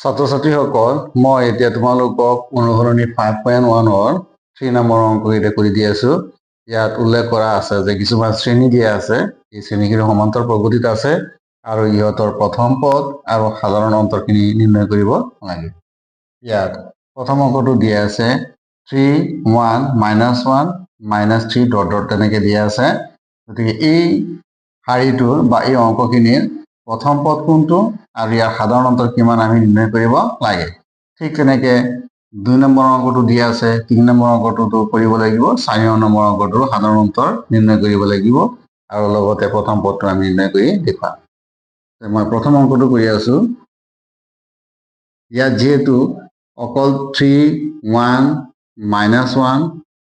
ছাত্ৰ-ছাত্ৰীসকল মই এতিয়া তোমালোকক অনুসৰণি 5.1 3 নম্বৰ অংক এটা কৰি দি আছো। ইয়াত উল্লেখ কৰা আছে যে কিছুমান শ্ৰেণী দিয়া আছে, এই শ্ৰেণীখিনি সমান্তৰাল প্ৰগতিত আছে আৰু ইহঁতৰ প্ৰথম পদ আৰু সাধাৰণ অন্তৰখিনি নিৰ্ণয় কৰিব লাগে। ইয়াত প্ৰথম অংকটো দিয়া আছে 3 1 -1 -3 ডট ডট তেনেকৈ দিয়া আছে। গতিকে এই শাৰীটোৰ বা এই অংকখিনিৰ প্ৰথম পদ কোনটো আৰু ইয়াৰ সাধাৰণ অন্তৰ কিমান আমি নিৰ্ণয় কৰিব লাগে। ঠিক তেনেকৈ 2 নম্বৰ অংকটো দিয়া আছে, 3 নম্বৰ অংকটোতো কৰিব লাগিব, 4 নম্বৰ অংকটোৰ সাধাৰণ অন্তৰ নিৰ্ণয় কৰিব লাগিব আৰু লগতে প্ৰথম পদটো আমি নিৰ্ণয় কৰি দেখুৱাম। মই প্ৰথম অংকটো কৰি আছো। ইয়াত যেহেতু অকল 3 1 -1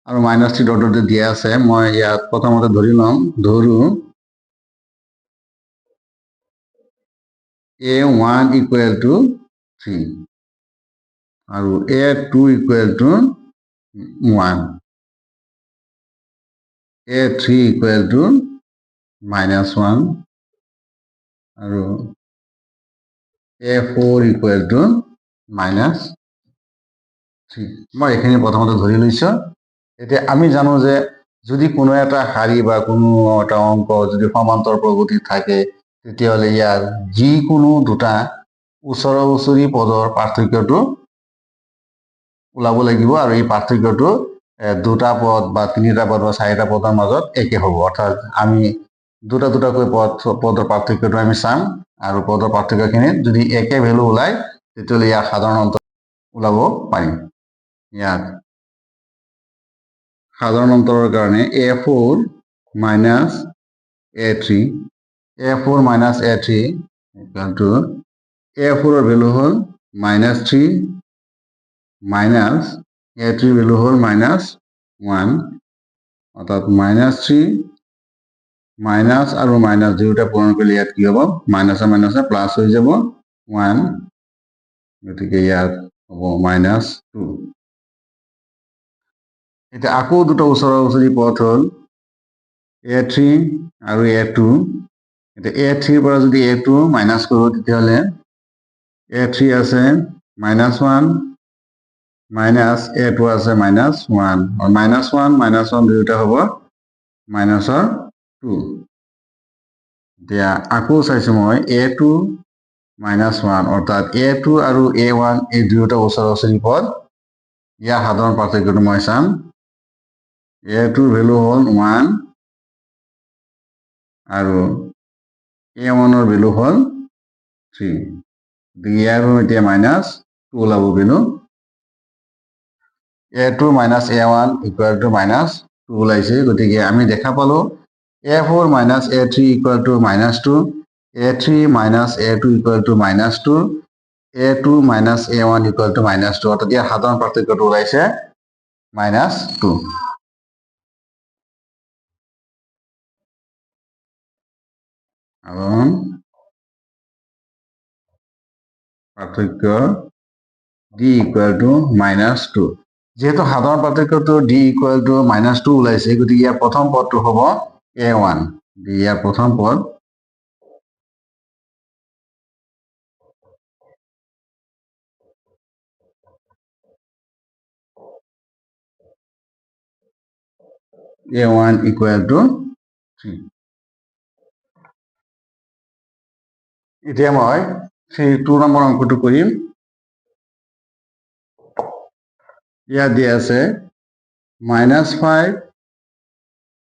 আৰু -3 ডট ডট দিয়া আছে, মই ইয়াত প্ৰথমতে ধৰি ল'ম, ধৰো A1 equal to 3 আৰু A2 equal to 1, A3 equal to -1 আৰু A4 equal to -3। মই এইখিনি প্ৰথমতে ধৰি লৈছো। এতিয়া আমি জানো যে যদি কোনো এটা শাৰী বা কোনো এটা অংক যদি সমান্তৰাল প্ৰগতিত থাকে, তেতিয়াহ'লে ইয়াৰ যিকোনো দুটা ওচৰা ওচৰি পদৰ পাৰ্থক্যটো ওলাব লাগিব আৰু এই পাৰ্থক্যটো দুটা পদ বা তিনিটা পদ বা চাৰিটা পদৰ মাজত একে হ'ব। অৰ্থাৎ আমি দুটাকৈ পদৰ পাৰ্থক্যটো আমি চাম আৰু পদৰ পাৰ্থক্যখিনিত যদি একে ভেলু ওলায় তেতিয়াহ'লে ইয়াৰ সাধাৰণ অন্তৰ ওলাব পাৰিম। ইয়াত সাধাৰণ অন্তৰৰ কাৰণে A4 - A3 A4 - A3 equal to A4 ৰ ভেলু হ'ল -3 মাইনাছ A3 ভেলু হ'ল -1, অৰ্থাৎ -3 মাইনাছ আৰু মাইনাছ দুয়োটা পূৰণ কৰিলে ইয়াত কি হ'ব, মাইনাছে মাইনাছে প্লাছ হৈ যাব 1, গতিকে ইয়াত হ'ব -2। এতিয়া আকৌ দুটা ওচৰা ওচৰি পদ হ'ল A3 আৰু A2। এতিয়া A3ৰ পৰা যদি A2 মাইনাছ কৰোঁ তেতিয়াহ'লে A3 আছে -1 মাইনাছ A2 আছে -1 আৰু -1 দুয়োটা হ'ব -2। এতিয়া আকৌ চাইছোঁ মই A2 -1, অৰ্থাৎ A2 আৰু A1 এই দুয়োটা ওচৰা ওচৰি পদ, ইয়াৰ সাধাৰণ পাৰ্থক্যটো মই চাম। A2ৰ ভেলু হ'ল 1 আৰু A1ৰ ভেলু হ'ল 3, গতিকে ইয়াৰ এতিয়া -2 ওলাব value. A2 - A1 equal to -2 ওলাইছে, গতিকে আমি দেখা পালো A4 - A3 equal to -2, A3 - A2 equal to -2, A2 - A1 equal to -2, অৰ্থাৎ ইয়াৰ সাধাৰণ পাৰ্থক্যটো ওলাইছে -2। সাধাৰণ পাৰ্থক্য D equal to -2। যেহেতু সাধাৰণ পাৰ্থক্যটো D equal to -2 ওলাইছে, গতিকে ইয়াৰ প্ৰথম পদটো হ'ব A1। ইয়াৰ প্ৰথম পদ A1 equal to 3। এতিয়া মই 2 নম্বৰ অংকটো কৰিম। ইয়াত দিয়া আছে -5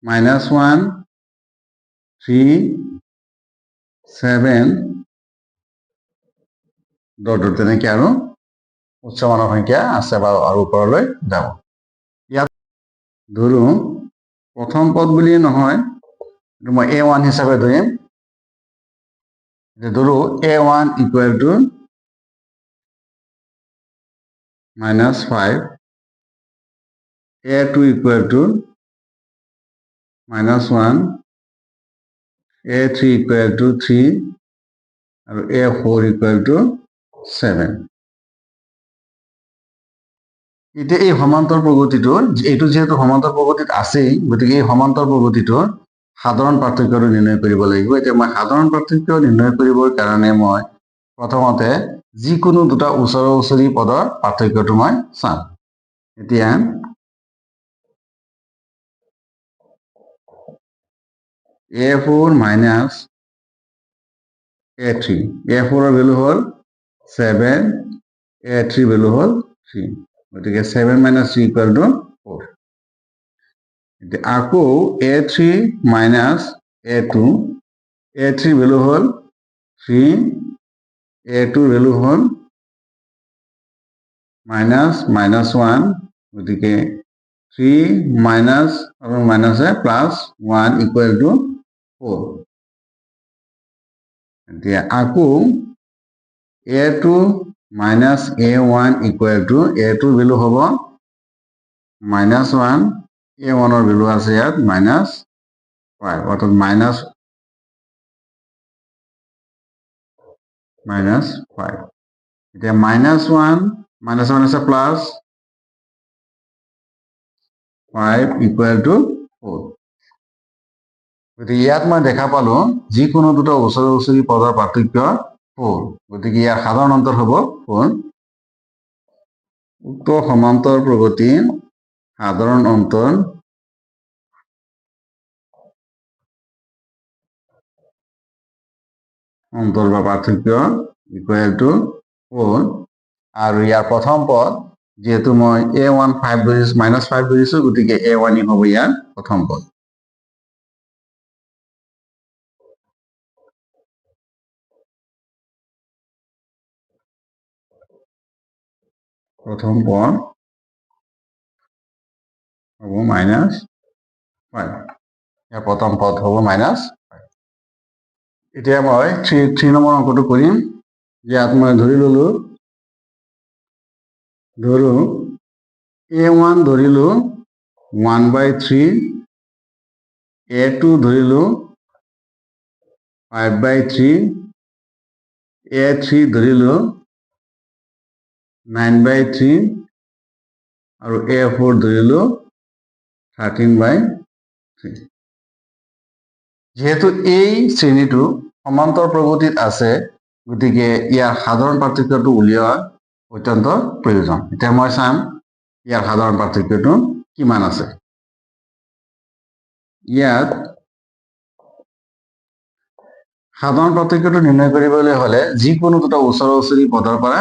-1 3 7 ডট ডট তেনেকৈ আৰু উচ্চ মানৰ সংখ্যা আছে বা আৰু ওপৰলৈ যাব। ইয়াত ধৰো প্ৰথম পদ বুলিয়ে নহয়, মই A1 হিচাপে ধৰিম। ধৰো A1 equal to -5, A2 equal to -1, A3 equal to 3 আৰু A4 equal to 7। এতিয়া এই সমান্তৰাল প্ৰগতিটোৰ, এইটো যিহেতু সমান্তৰাল প্ৰগতিত আছেই, গতিকে এই সমান্তৰাল প্ৰগতিটোৰ সাধাৰণ পাৰ্থক্যটো নিৰ্ণয় কৰিব লাগিব। এতিয়া মই সাধাৰণ পাৰ্থক্য নিৰ্ণয় কৰিবৰ কাৰণে মই প্ৰথমতে যিকোনো দুটা ওচৰা-ওচৰি পদৰ পাৰ্থক্যটো মই চাম। এতিয়া A4 মাইনাছ A3, A4 ৰ ভ্যালু হ'ল 7, A3 ভ্যালু হ'ল 3, গতিকে 7 minus 3 equal to 4. এতিয়া আকৌ A3 minus A2, A3 value হ'ল 3, A2 ভ্যালু হ'ল -1, গতিকে 3 minus আৰু minus plus 1 equal to 4. এতিয়া আকৌ A2 minus A1 equal to A2 value হ'ব -1, A1 ৰ ভ্যালু আছে ইয়াত -5, অৰ্থাৎ -5. এতিয়া -1 আছে প্লাস 5 equal to 4. গতিকে ইয়াত মই দেখা পালো যিকোনো দুটা ওচৰা-ওচৰি পদৰ পাৰ্থক্য 4, গতিকে ইয়াৰ সাধাৰণ অন্তৰ হ'ব 4. উক্ত সমান্তৰ প্ৰগতি সাধাৰণ অন্তৰ বা পাৰ্থক্য ইকুৱেল টু 4, আৰু ইয়াৰ প্ৰথম পদ যেহেতু মই A1 5 ধৰিছো -5 ধৰিছো, গতিকে A1 হ'ব ইয়াৰ প্ৰথম পদ। প্ৰথম পদ হ'ব -5, ইয়াৰ প্ৰথম পদ হ'ব -5। এতিয়া মই 3 নম্বৰ অংকটো কৰিম। ইয়াত মই ধৰি ললো A1 ধৰিলো 1/3, A2 ধৰিলো 5/3, A3 ধৰিলো 9/3 আৰু A4 ধৰিলো 13/3। যেহেতু এই শ্ৰেণীটো সমান্তৰ প্ৰগতিত আছে, গতিকে ইয়াৰ সাধাৰণ পাৰ্থক্যটো উলিওৱা অত্যন্ত প্ৰয়োজন। এতিয়া মই চাম ইয়াৰ সাধাৰণ পাৰ্থক্যটো কিমান আছে। ইয়াত সাধাৰণ পাৰ্থক্যটো নিৰ্ণয় কৰিবলৈ হলে যিকোনো দুটা ওচৰা-ওচৰি পদৰ পৰা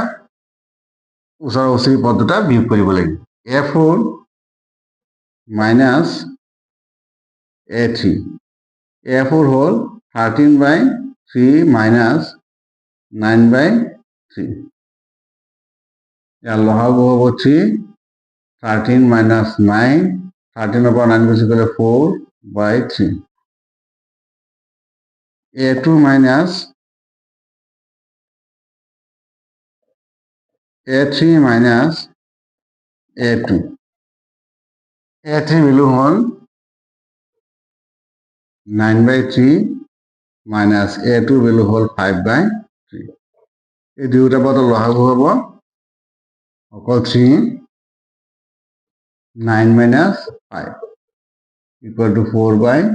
ওচৰা-ওচৰি পদ দুটা বিয়োগ কৰিব লাগিব। A4 minus A3, A4 হ'ল 13/3 minus 9/3, ইয়াৰ লসাগু হ'ব 3, 13 minus 9, 13 ৰ পৰা 9 গুচি গ'লে 4/3. A2 minus A3 minus A2, A3 value হ'ল 9/3 minus A2 ভ্যালু হ'ল 5/3. এই দুয়োটা পদৰ লসাগু হ'ব অকল 3, 9 minus 5 equal to 4/3.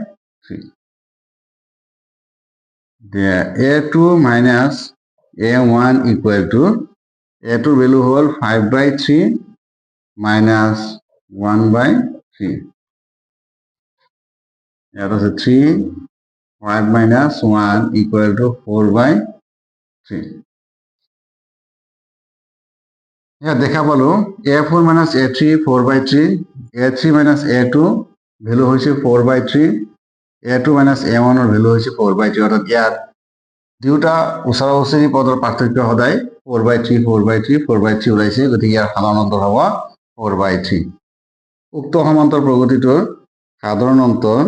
A2 minus A1 equal to A2 value হ'ল 5/3 minus 1/3. ইয়াত আছে 3, 5 minus 1 equal to 4/3. ইয়াত দেখা পালো A4 minus A3 4/3, A3 minus A2 value হৈছে 4/3, A2 minus A1 ৰ ভ্যালু হৈছে 4/3, অৰ্থাৎ ইয়াত দুটা ওচৰা-ওচৰি পদৰ পাৰ্থক্য সদায় 4/3 4/3 4/3 ওলাইছে, গতিকে ইয়াৰ সাধাৰণ অন্তৰ হ'ব 4/3। উক্ত সমান্তৰ প্ৰগতিটোৰ সাধাৰণ অন্তৰ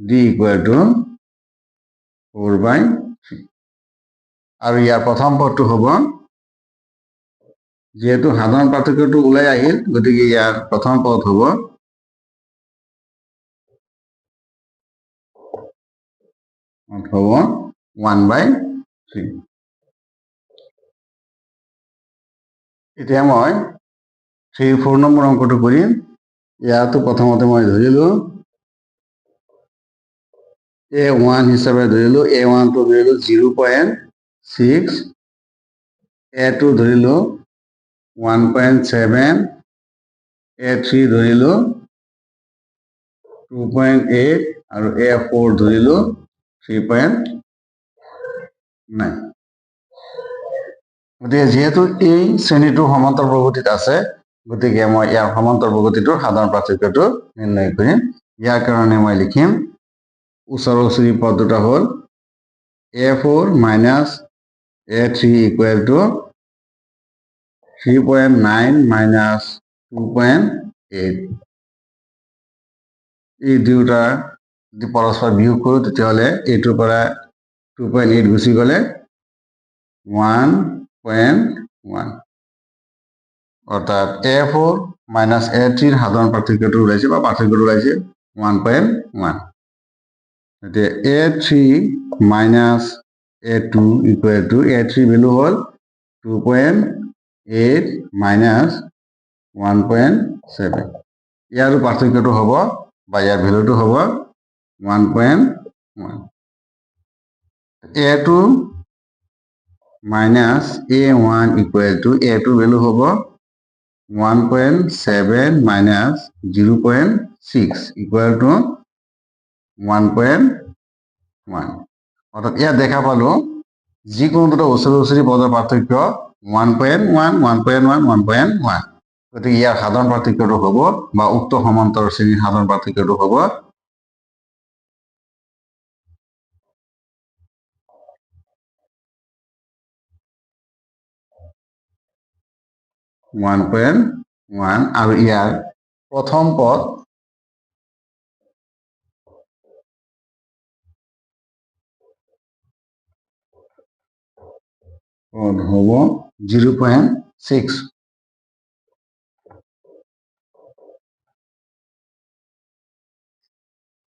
D equal to 4/3, আৰু ইয়াৰ প্ৰথম পদটো হ'ব, যেহেতু সাধাৰণ পাৰ্থক্যটো ওলাই আহিল, গতিকে ইয়াৰ প্ৰথম পদ হ'ব 1/3। এতিয়া মই 4 নম্বৰ অংকটো কৰিম। ইয়াতো প্ৰথমতে মই ধৰিলো A1 হিচাপে ধৰিলো, A1 টো ধৰিলো 0.6, A2 ধৰিলো 1.7, A3 ধৰিলো 2.8 আৰু A4 ধৰিলো 3.9। গতিকে যিহেতু এই শ্ৰেণীটো সমান্তৰ প্ৰগতিত আছে, গতিকে মই ইয়াৰ সমান্তৰ প্ৰগতিটোৰ সাধাৰণ পাৰ্থক্যটো নিৰ্ণয় কৰিম। ইয়াৰ কাৰণে মই লিখিম ওচৰা ওচৰি পদ দুটা হ'ল A4 minus A3 equal to 3.9 minus 2.8। এই দুটা যদি পৰস্পৰ বিয়োগ কৰোঁ তেতিয়াহ'লে এইটোৰ পৰা 2.8 গুচি গ'লে 1.1, অৰ্থাৎ A4 minus A3 ৰ সাধাৰণ পাৰ্থক্যটো ওলাইছে বা পাৰ্থক্যটো ওলাইছে 1.1। এতিয়া A3 minus A2 equal to A3 value হ'ল 2.8 minus 1.7। ইয়াৰো পাৰ্থক্যটো হ'ব বা ইয়াৰ ভেলুটো হ'ব 1.1। A2 minus A1 equal to A2 value হ'ব 1.7 minus 0.6 equal to 1.1। অর্থাৎ ইয়াত দেখা পালো যিকোনো দুটা ওচৰা ওচৰি পদৰ পাৰ্থক্য 1.1, 1.1, 1.1। গতিকে ইয়াৰ সাধাৰণ পাৰ্থক্যটো হ'ব বা উক্ত সমান্তৰ শ্ৰেণীৰ সাধাৰণ পাৰ্থক্যটো হ'ব 1.1 আৰু ইয়াৰ প্ৰথম পদ হ'ব 0.6।